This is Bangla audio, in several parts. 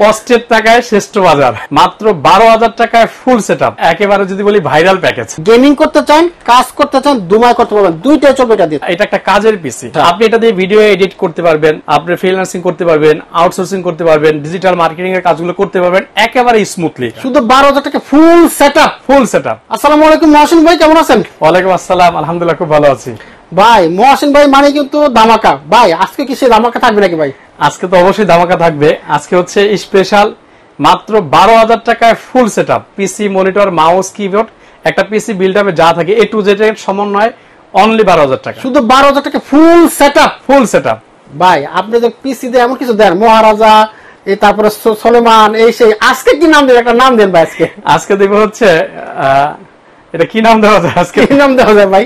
কষ্টের টাকায় শ্রেষ্ঠ বাজার, মাত্র 12,000 টাকায় ফুল সেটআপ, একেবারে যদি বলি ভাইরাল প্যাকেজ। গেমিং করতে চান, কাজ করতে চান, দুমায় করতে পারবেন, দুইটাই চলবে এটা দিয়ে। এটা একটা কাজের পিসি, আপনি এটা দিয়ে ভিডিও এডিট করতে পারবেন, আপনি ফ্রিল্যান্সিং করতে পারবেন, আউটসোর্সিং করতে পারবেন, ডিজিটাল মার্কেটিং এর কাজগুলো করতে পারবেন একেবারে স্মুথলি। শুধু 12,000 টাকা ফুল সেটআপ। Full setup. আসসালামু আলাইকুম মহসিন ভাই, কেমন আছেন? ওয়ালাইকুম আসসালাম, আলহামদুলিল্লাহ খুব ভালো আছি ভাই। মহসিন ভাই মানে কিন্তু ধামাকা ভাই, আজকে কি সে ধামাকা থাকবে নাকি ভাই? আজকে তো অবশ্যই ধামাকা থাকবে। আজকে হচ্ছে স্পেশাল, মাত্র 12,000 টাকায় ফুল সেটআপ, পিসি, মনিটর, মাউস, কিবোর্ড, একটা পিসি বিল্ড আপে যা থাকে এ টু জেড এর সমন্বয়, অনলি 12,000 টাকা। শুধু 12,000 টাকা ফুল সেটআপ। ফুল সেটআপ ভাই আপনি যে পিসি দিয়ে এমন কিছু দেন, মহারাজা, এই তারপরে সলেমান, এই সেই, আজকে কি নাম দেন? একটা নাম দেন ভাই। আজকে দেখবো হচ্ছে এটা কি নাম দেওয়া যায়, আজকে কি নাম দেওয়া যায় ভাই?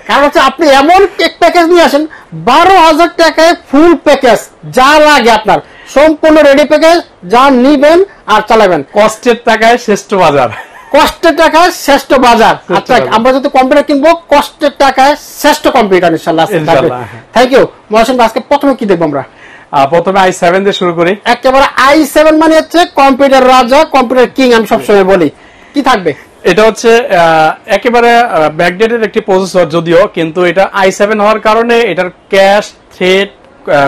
কারণ হচ্ছে আপনি এমন কেক প্যাকেজ নিয়ে আসেন 12,000 টাকায় ফুল প্যাকেজ, যা লাগে আপনার সম্পূর্ণ রেডি প্যাকেজ, যা নিবেন আর চালাবেন। কষ্টের টাকায় শ্রেষ্ঠ বাজার, কষ্টের টাকায় শ্রেষ্ঠ বাজার। আচ্ছা, আমরা যদি কম্পিউটার কিনবো, কষ্টের টাকায় শ্রেষ্ঠ কম্পিউটার ইনশাআল্লাহ। থ্যাংক ইউ মহসিন ভাই। আজকে প্রথমে কি দেখবো আমরা? প্রথমে i7 দিয়ে শুরু করি। একেবারে i7 মানে হচ্ছে কম্পিউটার রাজা, কম্পিউটার কিং, আমি সবসময় বলি। কি থাকবে? এটা হচ্ছে একেবারে ব্যাকডেটেড একটি প্রসেসর যদিও, কিন্তু এটা i7 হওয়ার কারণে এটার cache, thread,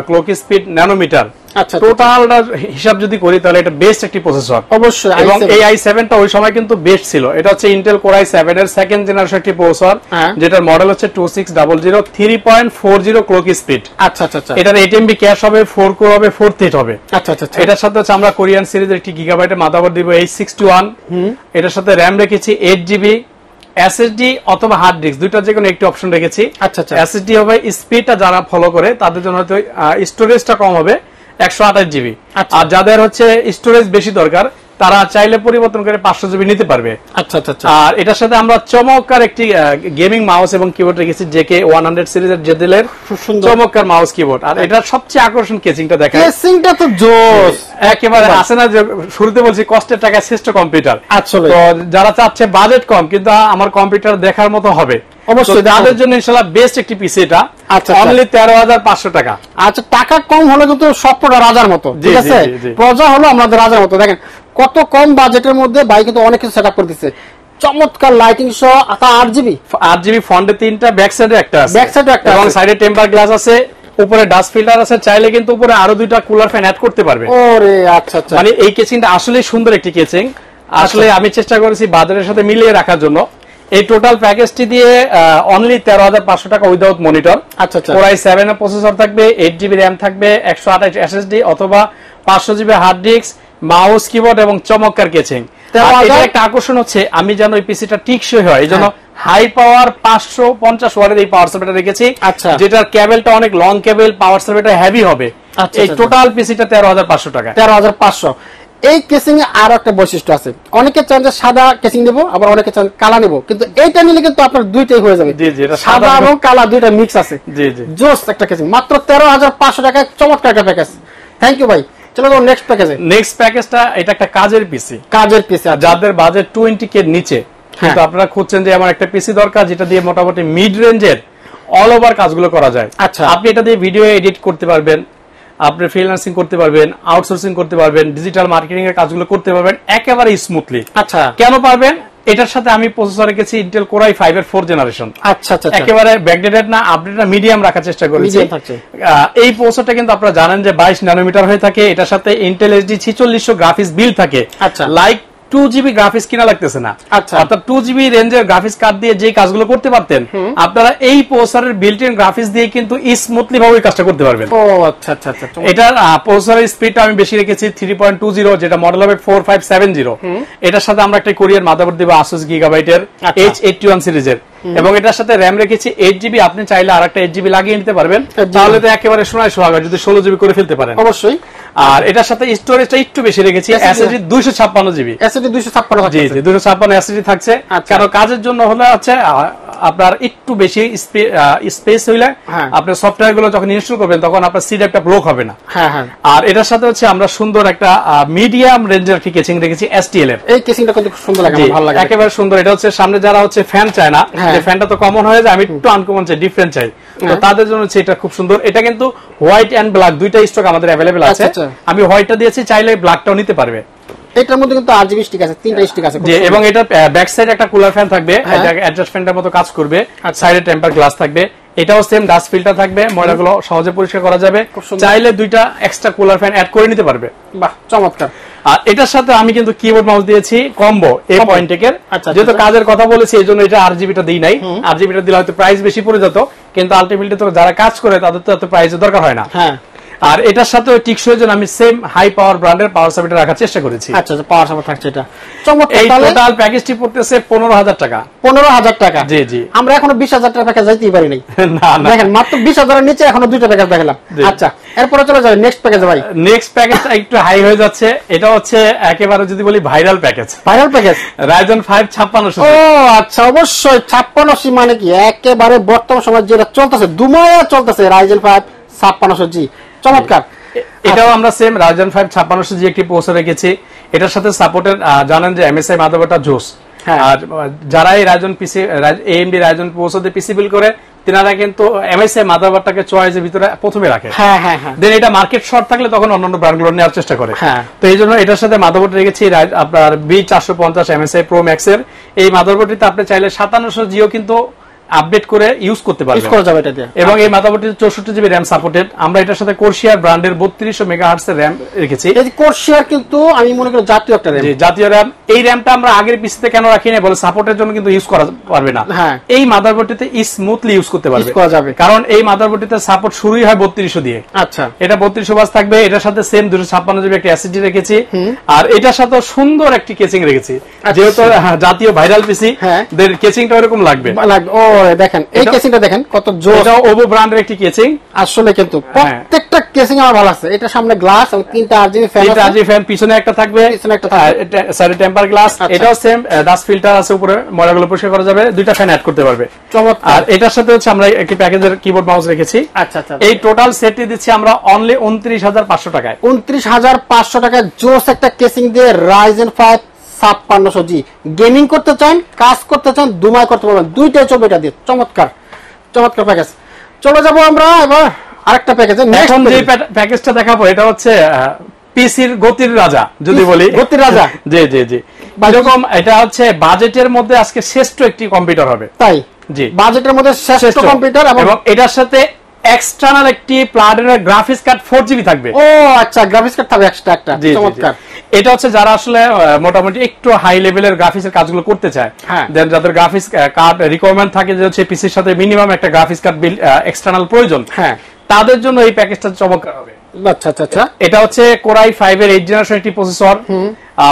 clock speed, nanometre, আচ্ছা, টোটালটা হিসাব যদি করি তাহলে এটা বেস্ট একটি প্রসেসর অবশ্যই। এবং এই i7টা ওই সময় কিন্তু বেস্ট ছিল। এটা হচ্ছে ইন্টেল কোর i7 এর সেকেন্ড জেনারেশন একটি প্রসেসর, যেটার মডেল হচ্ছে 2600, 3.40 ক্লক স্পিড। আচ্ছা আচ্ছা আচ্ছা। এটার 8 MB ক্যাশ হবে, 4 কোর হবে, 4 থ্রেড হবে। আচ্ছা আচ্ছা। এটার সাথে হচ্ছে আমরা কোরিয়ান সিরিজের একটি গিগাবাইটের মাদারবোর্ড দিব, H61। এটার সাথে র‍্যাম রেখেছি 8GB, এসএসডি অথবা হার্ড ডিস্ক, দুইটা যে কোনো একটি অপশন রেখেছি। আচ্ছা আচ্ছা। এসএসডি হবে, স্পিডটা যারা ফলো করে তাদের জন্য হয়তো স্টোরেজটা কম হবে, 128GB। আর যাদের হচ্ছে স্টোরেজ বেশি দরকার তারা চাইলে পরিবর্তন করে 500GB নিতে পারবে। আচ্ছা আচ্ছা। আর এটার সাথে আমরা চমৎকার একটি গেমিং মাউস এবং কিবোর্ড রেখেছি, জেকে 100 সিরিজের জেদেলের চমৎকার মাউস কিবোর্ড। আর এটার সবচেয়ে আকর্ষণ কেসিংটা দেখেন, কেসিংটা তো জোস একেবারে আসে না যে শুরুতে বলছি কষ্টের টাকায় শ্রেষ্ঠ কম্পিউটার। আসলে তো যারা চাচ্ছে বাজেট কম কিন্তু আমার কম্পিউটার দেখার মতো হবে, অবশ্যই তাদের জন্য ইনশাআল্লাহ বেস্ট একটি পিসি এটা। আচ্ছা, অনলি 13,500 টাকা। আচ্ছা, টাকা কম হলে কিন্তু সবটা রাজার মতো, ঠিক আছে? প্রজা হলো আমাদের রাজার মতো। দেখেন কত কম বাজেটের মধ্যে ভাই কিন্তু অনেক কিছু সেটআপ করে দিচ্ছে। চমৎকার লাইটিং সহ 8GB ফন্টে 3টা, ব্যাক সাইডে একটা আছে, ব্যাক সাইডে একটা, এবং সাইডে টেম্পার গ্লাস আছে, উপরে ডাস্ট ফিল্টার আছে, চাইলে কিন্তু উপরে আরো 2টা কুলার ফ্যান অ্যাড করতে পারবে। ওরে আচ্ছা আচ্ছা। মানে এই কেসিংটা আসলে সুন্দর একটি কেসিং। আসলে আমি চেষ্টা করেছি বাজারের সাথে মিলিয়ে রাখার জন্য। এই টোটাল প্যাকেজটি দিয়ে অনলি 13,500 টাকা উইদাউট মনিটর। আচ্ছা আচ্ছা। কোর i7 এর প্রসেসর থাকবে, 8GB র‍্যাম থাকবে, 128 এসএসডি অথবা 500GB hard disk, mouse, keyboard এবং চমৎকার কেচিং। এটা একটা আকর্ষণ হচ্ছে আমি যেন এই পিসিটা টিকসই হয়, এই জন্য হাই পাওয়ার 550 ওয়াটের এই পাওয়ার সাপ্লাইটা রেখেছি, যেটার কেবলটা অনেক লং কেবল, পাওয়ার সাপ্লাইটা হেভি হবে। এই টোটাল পিসিটা 13,500 টাকা। 13,500। এই কেসিং এ আরো একটা বৈশিষ্ট্য আছে, অনেকে চান যে সাদা কেসিং দেবো, আবার অনেকে চান কালা নেবো, কিন্তু এইটা নিলে কিন্তু আপনার দুইটাই হয়ে যাবে। জি জি, এটা সাদা এবং কালা দুইটা মিক্স আছে। জি জি, জোস একটা কেসিং, মাত্র 13,500 টাকায় চমৎকার একটা প্যাকেজ। থ্যাংক ইউ ভাই। চলো তো নেক্সট প্যাকেজে। নেক্সট প্যাকেজটা এটা একটা কাজের পিসি, কাজের পিসি। যাদের বাজেট 20K এর নিচে, কিন্তু আপনারা খুঁজছেন যে আমার একটা পিসি দরকার যেটা দিয়ে মোটামুটি মিড রেঞ্জের অল ওভার কাজগুলো করা যায়। আচ্ছা, আপনি এটা দিয়ে ভিডিও এডিট করতে পারবেন, আপনি ফ্রিল্যান্সিং করতে পারবেন, আউটসোর্সিং করতে পারবেন, ডিজিটাল মার্কেটিং এর কাজগুলো করতে পারবেন একেবারে স্মুথলি। আচ্ছা, কেন পারবেন? এটার সাথে আমি প্রসেসর রেখেছি ইন্টেল কোর i5 এর 4th জেনারেশন। আচ্ছা আচ্ছা। একেবারে ব্যাকডেটেড না, আপডেটটা মিডিয়াম রাখার চেষ্টা করেছি। এই প্রসেসরটা কিন্তু আপনারা জানেন যে 22 ন্যানোমিটার হয়ে থাকে। এটার সাথে ইন্টেল HD 4600 গ্রাফিক্স বিল্ড থাকে। আচ্ছা, লাইক 2GB গ্রাফিক্স কিনা লাগতেছে না। আচ্ছা, অর্থাৎ 2GB রেঞ্জের গ্রাফিক্স কার্ড দিয়ে যে কাজগুলো করতে পারতেন আপনারা এই প্রসেসরের বিল্ট ইন গ্রাফিক্স দিয়ে কিন্তু স্মুথলি ভাবে কাজটা করতে পারবেন। ও আচ্ছা আচ্ছা আচ্ছা। এটার প্রসেসরের স্পিডটা আমি বেশি রেখেছি 3.20, যেটা মডেল হবে 4570। এটার সাথে আমরা একটা কোরিয়ান মাদারবোর্ড দেব Asus গিগাবাইটের H81 সিরিজের, এবং এটার সাথে র‍্যাম রেখেছি 8GB। আপনি চাইলে আরেকটা 8GB লাগিয়ে নিতে পারবেন, তাহলে তো একেবারে সোনায় সোহাগা যদি 16GB করে ফেলতে পারেন। অবশ্যই। আর এটার সাথে স্টোরেজটা একটু বেশি রেখেছি, SSD 256GB। SSD 256 জি জি, 256 SSD থাকছে। কারণ কাজের জন্য হলে হচ্ছে আপনার একটু বেশি স্পেস হইলে আপনার সফটওয়্যার গুলো যখন ইনস্টল করবেন তখন আপনার সি ড্রাইভটা ব্লক হবে না। আর এটার সাথে হচ্ছে আমরা সুন্দর একটা মিডিয়াম রেঞ্জের কেচিং রেখেছি STL এর। এই কেচিংটা কিন্তু খুব সুন্দর লাগে, আমার ভালো লাগে, একেবারে সুন্দর। এটা হচ্ছে সামনে যারা হচ্ছে ফ্যান চায় না, যে ফ্যানটা তো কমন হয়ে যায়, আমি একটু আনকমন চাই, ডিফারেন্ট চাই, তো তাদের জন্য হচ্ছে এটা খুব সুন্দর। এটা কিন্তু হোয়াইট এন্ড ব্ল্যাক দুইটা স্টক আমাদের अवेलेबल আছে। আমি হোয়াইটটা দিয়েছি, চাইলে ব্ল্যাকটাও নিতে পারবে। এটার মধ্যে কিন্তু RGB স্টিক আছে, 3টা স্টিক আছে এবং এটা ব্যাক সাইডে একটা কুলার ফ্যান থাকবে, এটা অ্যাডজাস্ট ফ্যানটার মতো কাজ করবে। সাইডে টেম্পার গ্লাস থাকবে, এটাও সেম ডাস্ট ফিল্টার থাকবে, ময়লাগুলো সহজে পরিষ্কার করা যাবে। চাইলে দুইটা এক্সট্রা কুলার ফ্যান অ্যাড করে নিতে পারবে। বাহ, চমৎকার। আর এটার সাথে আমি কিন্তু কিবোর্ড মাউস দিয়েছি কম্বো এ পয়েন্টেকের, যেহেতু কাজের কথা বলেছি এই জন্য এটা RGBটা দিই নাই। RGBটা দিলে হয়তো প্রাইস বেশি পড়ে যেত, কিন্তু আলটিমেটলি তো যারা কাজ করে তাদের তো এত প্রাইসের দরকার হয় না। আর এটার সাথে টিকসই জন্য আমি সেম হাই পাওয়ার ব্র্যান্ডের পাওয়ার সাপ্লাই রাখার চেষ্টা করেছি। আচ্ছা, পাওয়ার সাপ্লাই থাকছে এটা। চমৎকার। এই টোটাল প্যাকেজটি পড়তেছে 15,000 টাকা। 15,000 টাকা? জি জি। আমরা এখনো 20,000 টাকা প্যাকেজ যাইতেই পারি নাই। না না, দেখেন মাত্র 20,000 এর নিচে এখনো দুইটা প্যাকেজ দেখালাম। আচ্ছা, এরপরে চলে যাবে নেক্সট প্যাকেজে ভাই। নেক্সট প্যাকেজটা একটু হাই হয়ে যাচ্ছে, এটা হচ্ছে একেবারে যদি বলি viral package. Viral package Ryzen 5 5600। ও আচ্ছা, অবশ্যই 5600 মানে কি একেবারে বর্তমান সময় যেটা চলতেছে, দুমায়া চলতেছে, Ryzen 5 5600G। চমৎকার। এটাও আমরা সেম Ryzen 5 5600G একটি প্রসেসর রেখেছি। এটার সাথে সাপোর্টেড জানেন যে MSI মাদারবোর্ডটা জোস। আর যারা এই Ryzen পিসি AMD Ryzen প্রসেসর দিয়ে পিসি বিল করে, তিনারা কিন্তু MSI মাদারবোর্ডটাকে চয়েসের ভিতরে প্রথমে রাখে। দেন এটা মার্কেট শর্ট থাকলে তখন অন্যান্য ব্র্যান্ডগুলো নেওয়ার চেষ্টা করে। তো এই জন্য এটার সাথে মাদারবোর্ড রেখেছি আপনার B450 MSI Pro Max এর। এই মাদারবোর্ডটিতে আপনি চাইলে 5700Gও কিন্তু আপডেট করে ইউজ করতে পারবেন, ইউজ করা যাবে এটা দিয়ে। এবং এই মাদারবোর্ডটিতে 64GB RAM সাপোর্টেড। আমরা এটার সাথে কোরশিয়ার ব্র্যান্ডের 3200 মেগাহার্টজ এর RAM রেখেছি। এই কোরশিয়ার কিন্তু আমি মনে করি জাতীয় একটা RAM। জি, জাতীয় RAM। এই RAMটা আমরা আগের পিসিতে কেন রাখি না, বলে সাপোর্টের জন্য কিন্তু ইউজ করা পারবে না। এই মাদারবোর্ডটিতে স্মুথলি ইউজ করতে পারবে, ইউজ করা যাবে, কারণ এই মাদারবোর্ডটিতে সাপোর্ট শুরুই হয় 3200 দিয়ে। আচ্ছা, এটা 3200 বাস থাকবে। এটার সাথে সেম 256GB একটা SSD রেখেছি। আর এটার সাথে সুন্দর একটি কেচিং রেখেছি, যেহেতু জাতীয় ভাইরাল পিসি, দের কেচিংটা এরকম লাগবে। ও দেখেন এই কেসিংটা দেখেন কত জোর। এটা ওভো ব্র্যান্ডের একটি কেচিং। আসলে কিন্তু প্রত্যেকটা কেসিং আমার ভালো লাগছে। এটা সামনে গ্লাস এবং 3টা RGB ফ্যান আছে। 3টা RGB ফ্যান পিছনে একটা থাকবে, পিছনে একটা থাকবে, সাইডে টেম্পার গ্লাস। এটাও সেম ডাস্ট ফিল্টার আছে উপরে, ময়লাগুলো পরিষ্কার করা যাবে। দুইটা ফ্যান অ্যাড করতে পারবে। চমৎকার। আর এটার সাথে হচ্ছে আমরা একটি প্যাকেজের কিবোর্ড মাউস রেখেছি। আচ্ছা আচ্ছা। এই টোটাল সেটটি দিচ্ছি আমরা অনলি 29,500 টাকায়। 29,500 টাকায় জোস একটা কেসিং দিয়ে Ryzen 5 5600G গেমিং করতে চান, কাজ করতে চান, দুমায় করতে পারবেন, দুইটাই চলবে এটা দিয়ে। চমৎকার চমৎকার প্যাকেজ। চলে যাবো আমরা এবার আরেকটা প্যাকেজে। এখন যে প্যাকেজটা দেখাবো এটা হচ্ছে পিসির গতির রাজা, যদি বলি গতির রাজা। জি জি জি, এরকম। এটা হচ্ছে বাজেটের মধ্যে আজকে শ্রেষ্ঠ একটি কম্পিউটার হবে। তাই? জি, বাজেটের মধ্যে শ্রেষ্ঠ কম্পিউটার, এবং এটার সাথে এক্সটার্নাল একটি প্লাটিনাম গ্রাফিক্স কার্ড 4GB থাকবে। ও আচ্ছা, গ্রাফিক্স কার্ড থাকবে এক্সট্রা একটা। চমৎকার। এটা হচ্ছে যারা আসলে মোটামুটি একটু হাই লেভেলের গ্রাফিক্স এর কাজগুলো করতে চায়, দেন যাদের গ্রাফিক্স কার্ড রিকোয়ারমেন্ট থাকে যে হচ্ছে পিসির সাথে মিনিমাম একটা গ্রাফিক্স কার্ড বিল এক্সটার্নাল প্রয়োজন, তাদের জন্য এই প্যাকেজটা চমৎকার হবে। আচ্ছা আচ্ছা আচ্ছা। এটা হচ্ছে Core i5 এর 8th জেনারেশন একটি প্রসেসর।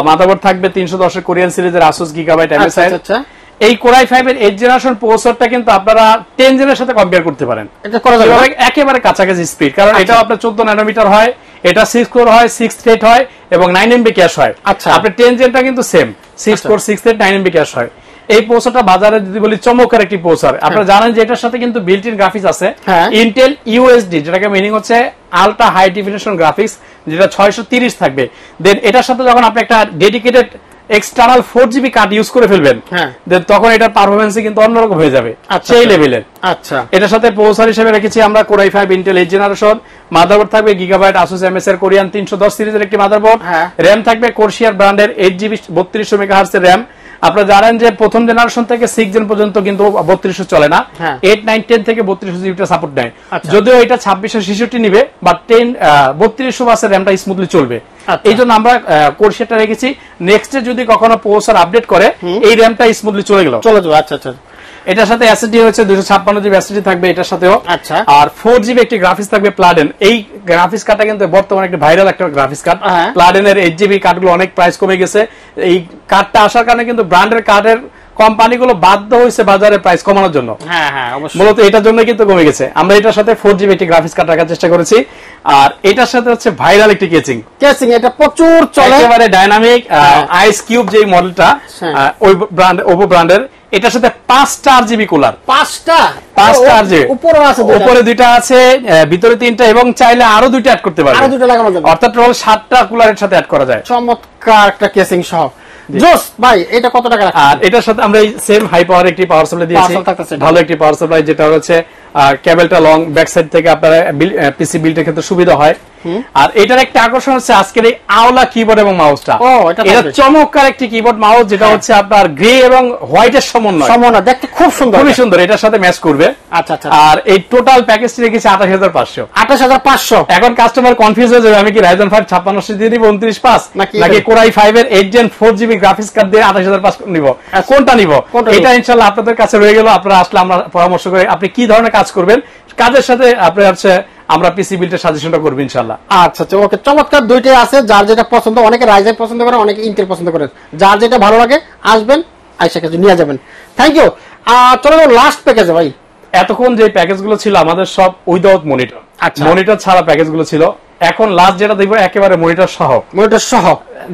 মাদারবোর্ড থাকবে 310 এর কোরিয়ান সিরিজের Asus Gigabyte MSI। আচ্ছা, এই Core i5 এর 8th জেনারেশন প্রসেসরটা কিন্তু আপনারা 10 জেনের সাথে কম্পেয়ার করতে পারেন। এটা করা যাবে একেবারে কাছাকাছি স্পিড, কারণ এটা আপনার 14 ন্যানোমিটার হয়, এটা 6 কোর হয়, 6 থ্রেড হয় এবং 9 MB ক্যাশ হয়। আচ্ছা, আপনার 10 জেনটা কিন্তু same 6 core 6 thread 9 MB cash হয়। এই প্রসেসরটা বাজারে যদি বলি চমৎকার একটি প্রসেসর। আপনারা জানেন যে এটার সাথে কিন্তু বিল্ট ইন গ্রাফিক্স আছে, Intel UHD, যেটাকে মিনিং হচ্ছে আলট্রা হাই ডেফিনিশন গ্রাফিক্স, যেটা 630 থাকবে। দেন এটার সাথে যখন আপনি একটা dedicated external 4GB card use করে ফেলবেন, দেন তখন এটার পারফরম্যান্স কিন্তু অন্যরকম হয়ে যাবে, সেই লেভেলের। আচ্ছা, এটার সাথে প্রসেসর হিসেবে রেখেছি আমরা Core i5 Intel 8th generation. Motherboard থাকবে Gigabyte Asus MSI কোরিয়ান 310 সিরিজের একটি মাদারবোর্ড। RAM থাকবে কোরশিয়ার ব্র্যান্ডের 8GB 3200 মেগাহার্টজ এর RAM। আপনারা জানেন যে প্রথম জেনারেশন থেকে 6 জেন পর্যন্ত কিন্তু 3200 চলে না, 8, 9, 10 থেকে 3200 সাপোর্ট নেয়। যদিও এটা 2666 নিবে, বাট 3200 বাসের র্যামটা স্মুথলি চলবে। এই জন্য আমরা কোরশিয়ারটা রেখেছি। নেক্সট যদি কখনো প্রসেসর আপডেট করে এই র্যামটা স্মুথলি চলে যাবে। আচ্ছা আচ্ছা। এটার সাথে SSD হচ্ছে 256GB SSD থাকবে এটার সাথেও। আচ্ছা, আর 4GB একটি গ্রাফিক্স থাকবে প্লাডেন। এই গ্রাফিক্স কার্ডটা কিন্তু বর্তমানে একটা ভাইরাল একটা গ্রাফিক্স কার্ড। প্লাডেনের 8GB কার্ডগুলো অনেক প্রাইস কমে গেছে। এই কার্ডটা আসার কারণে কিন্তু ব্র্যান্ডের কার্ডের কোম্পানিগুলো বাধ্য হয়েছে বাজারে প্রাইস কমানোর জন্য। মূলত এটার জন্য কিন্তু কমে গেছে। আমরা এটার সাথে 4GB একটি গ্রাফিক্স কার্ড রাখার চেষ্টা করেছি। আর এটার সাথে হচ্ছে ভাইরাল একটি কেচিং, এটা প্রচুর চলে, একেবারে ডাইনামিক আইস কিউব যে মডেলটা ওই ব্র্যান্ড ওভো ব্র্যান্ডের, এটার সাথে 5টা RGB কুলার, 5টা RGB উপরে 2টা আছে, ভিতরে 3টা, এবং চাইলে আরো 2টা অ্যাড করতে পারবেন, আরো 2টা লাগানো যাবে, অর্থাৎ টোটাল 7টা কুলারের সাথে অ্যাড করা যায়। চমৎকার একটা কেসিং সহ। জোস ভাই, এটা কত টাকা রাখা? আর এটার সাথে আমরা এই সেম হাই পাওয়ার একটি পাওয়ার সাপ্লাই দিয়েছি, ভালো একটি পাওয়ার সাপ্লাই, যেটা হচ্ছে কেবলটা লং, ব্যাক সাইড থেকে আপনার পিসি বিল্ডের ক্ষেত্রে সুবিধা হয়। আর এটার একটা আকর্ষণ হচ্ছে আজকের এই আওলা কিবোর্ড এবং মাউসটা। এটা চমৎকার একটি কিবোর্ড মাউস, যেটা হচ্ছে আপনার গ্রে এবং হোয়াইটের সমন্বয়, দেখতে খুব সুন্দর, খুবই সুন্দর, এটার সাথে ম্যাচ করবে। আচ্ছা আচ্ছা। আর এই টোটাল প্যাকেজটি রেখেছি 28500। 28500। এখন কাস্টমার কনফিউজ হয়ে যাবে, আমি কি Ryzen 5 5600 দিয়ে দিব 295 নাকি Core i5 এর 8 Gen 4GB গ্রাফিক্স কার্ড দিয়ে 28500 নিব, কোনটা নিব? এটা ইনশাআল্লাহ আপনাদের কাছে রয়ে গেল, আপনারা আসলে আমরা পরামর্শ করে আপনি কি ধরনের কাজ করবেন, কাজের সাথে আপনি হচ্ছে আমরা পিসি বিল্ডের সাজেশনটা করব ইনশাআল্লাহ। আচ্ছা আচ্ছা, ওকে, চমৎকার। দুইটাই আছে, যার যেটা পছন্দ, অনেকে রাইজেন পছন্দ করে, অনেকে ইন্টেল পছন্দ করে, যার যেটা ভালো লাগে আসবেন, আইসা কাছে নিয়ে যাবেন। Thank you. চলো লাস্ট প্যাকেজে ভাই। এতক্ষণ যে প্যাকেজগুলো ছিল আমাদের সব উইদাউট মনিটর, আচ্ছা, মনিটর ছাড়া প্যাকেজগুলো ছিল, এখন লাস্ট যেটা দেখবো একেবারে মনিটর সহ। মনিটর সহ,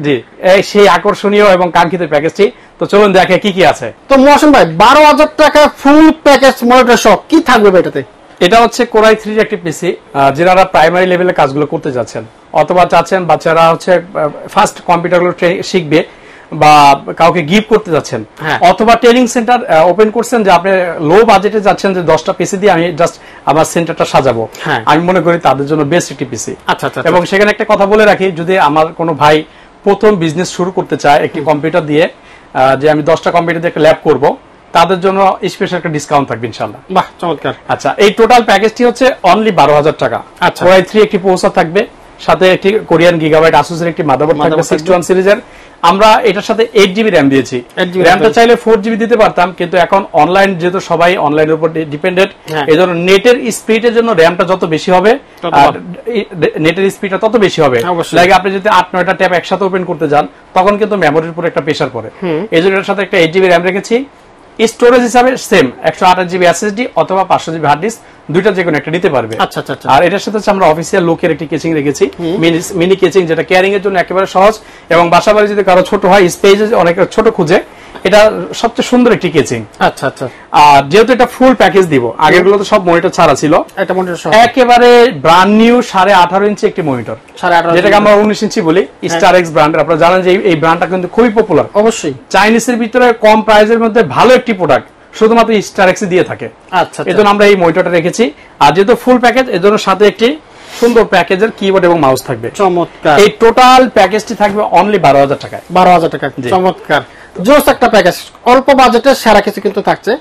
জি, এই সেই আকর্ষণীয় এবং কাঙ্ক্ষিত প্যাকেজটি। তো চলুন দেখে কি কি আছে। তো মহসিন ভাই, 12000 টাকা ফুল প্যাকেজ মনিটর সহ কি থাকবে এটাতে? এটা হচ্ছে Core i3 এর একটি পিসি, যারা প্রাইমারি লেভেলের কাজগুলো করতে যাচ্ছেন, অথবা চাচ্ছেন বাচ্চারা হচ্ছে ফার্স্ট কম্পিউটারগুলো শিখবে, বা কাউকে গিফট করতে যাচ্ছেন, অথবা ট্রেনিং সেন্টার ওপেন করছেন, যে আপনি লো বাজেটে যাচ্ছেন যে 10টা পিসি দিয়ে আমি জাস্ট আমার সেন্টারটা সাজাবো, আমি মনে করি তাদের জন্য বেস্ট একটি পিসি। আচ্ছা আচ্ছা। এবং সেখানে একটা কথা বলে রাখি, যদি আমার কোনো ভাই প্রথম বিজনেস শুরু করতে চায় একটি কম্পিউটার দিয়ে, যে আমি 10টা কম্পিউটার দিয়ে একটা ল্যাব করব, তাদের জন্য স্পেশাল একটা ডিসকাউন্ট থাকবে ইনশাআল্লাহ। বাহ, চমৎকার। আচ্ছা, এই টোটাল প্যাকেজটি হচ্ছে অনলি 12000 টাকা। আচ্ছা, Core i3 একটি প্রসেসর থাকবে, সাথে একটি কোরিয়ান গিগাবাইট আসুস এর একটি মাদারবোর্ড থাকবে 61 সিরিজের। আমরা এটার সাথে 8GB র‍্যাম দিয়েছি, র‍্যামটা চাইলে 4GB দিতে পারতাম, কিন্তু এখন অনলাইন যেহেতু সবাই অনলাইনের উপর ডিপেন্ডেন্ট, এজন্য নেটের স্পিডের জন্য র‍্যামটা যত বেশি হবে আর নেটের স্পিডটা তত বেশি হবে। লাইক আপনি যদি 8-9টা ট্যাব একসাথে ওপেন করতে যান, তখন কিন্তু মেমোরির উপর একটা প্রেসার পড়ে, এজন্য এর সাথে একটা 8GB র‍্যাম রেখেছি। স্টোরেজ হিসাবে সেম 128GB SSD অথবা 500GB হার্ড ডিস্ক, দুইটা যে কোনো একটা নিতে পারবে। আচ্ছা আচ্ছা। আর এটার সাথে আমরা অফিসিয়াল লুকের একটি কেচিং রেখেছি, মিনি কেচিং, যেটা ক্যারিং এর জন্য একেবারে সহজ, এবং বাসাবাড়ি যদি কারো ছোট হয়, স্পেস অনেক ছোট খুঁজে, এটা সবচেয়ে সুন্দর একটি কেচিং। আচ্ছা আচ্ছা। আর যেহেতু এটা ফুল প্যাকেজ দিব, আগেরগুলো তো সব মনিটর ছাড়া ছিল, এটা মনিটর সহ একেবারে ব্র্যান্ড নিউ 18.5 ইঞ্চি একটি মনিটর, 18.5, যেটাকে আমরা 19 ইঞ্চি বলি, স্টার এক্স ব্র্যান্ড। আপনারা জানেন যে এই ব্র্যান্ডটা কিন্তু খুবই পপুলার, অবশ্যই চাইনিজের ভিতরে কম প্রাইসের মধ্যে ভালো একটি প্রোডাক্ট শুধুমাত্র স্টার এক্স দিয়ে থাকে। আচ্ছা, এজন্য আমরা এই মনিটরটা রেখেছি। আর যেহেতু ফুল প্যাকেজ, এজন্য সাথে একটি সুন্দর প্যাকেজের কিবোর্ড এবং মাউস থাকবে। চমৎকার। এই টোটাল প্যাকেজটি থাকবে অনলি 12000 টাকায়। 12000 টাকা, চমৎকার। জোস একটা প্যাকেজ, অল্প বাজেটের সেরা কিছু কিন্তু থাকছে,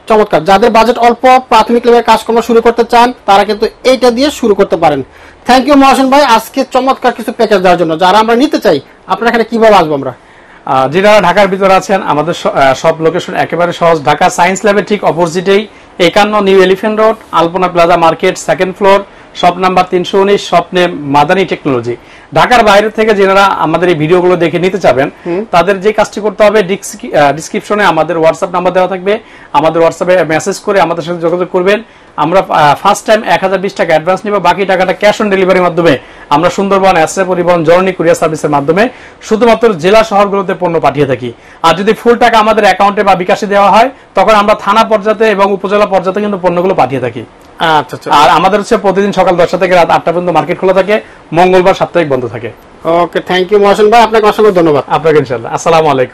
চমৎকার। যাদের বাজেট অল্প, প্রাথমিক লেভেলের কাজকর্ম শুরু করতে চান, তারা কিন্তু এইটা দিয়ে শুরু করতে পারেন। থ্যাংক ইউ মহসিন ভাই, আজকে চমৎকার কিছু প্যাকেজ দেওয়ার জন্য। যারা আমরা নিতে চাই, আপনার এখানে কিভাবে আসবো আমরা? যারা ঢাকার ভিতরে আছেন, আমাদের সব লোকেশন একেবারে সহজ। ঢাকা সায়েন্স ল্যাবের ঠিক অপোজিটেই 51 new elephant road, Alpana plaza market, second floor, shop number 319, স্বপ্নে মাদানী টেকনোলজি। ঢাকার বাইরে থেকে যারা আমাদের এই ভিডিওগুলো দেখে নিতে চাবেন, তাদের যে কাজটি করতে হবে, ডিসক্রিপশনে আমাদের হোয়াটসঅ্যাপ নাম্বার দেওয়া থাকবে, আমাদের হোয়াটসঅ্যাপে মেসেজ করে আমাদের সাথে যোগাযোগ করবেন। আমরা ফার্স্ট টাইম 1020 টাকা অ্যাডভান্স নিব, বাকি টাকাটা ক্যাশ অন ডেলিভারির মাধ্যমে আমরা সুন্দরবন এসএ পরিবহন জর্নি কুরিয়ার সার্ভিসের মাধ্যমে শুধুমাত্র জেলা শহরগুলোতে পণ্য পাঠিয়ে থাকি। আর যদি ফুল টাকা আমাদের অ্যাকাউন্টে বা বিকাশে দেওয়া হয়, তখন আমরা থানা পর্যায়ে এবং উপজেলা পর্যায়ে কিন্তু পণ্যগুলো পাঠিয়ে থাকি। আচ্ছা আচ্ছা। আর আমাদের হচ্ছে প্রতিদিন সকাল 10টা থেকে রাত 8টা পর্যন্ত মার্কেট খোলা থাকে, মঙ্গলবার সাপ্তাহিক বন্ধ থাকে। ওকে, থ্যাংক ইউ মহসিন ভাই, আপনাকে অসংখ্য ধন্যবাদ। আপনাকে ইনশাআল্লাহ। আসসালামু আলাইকুম।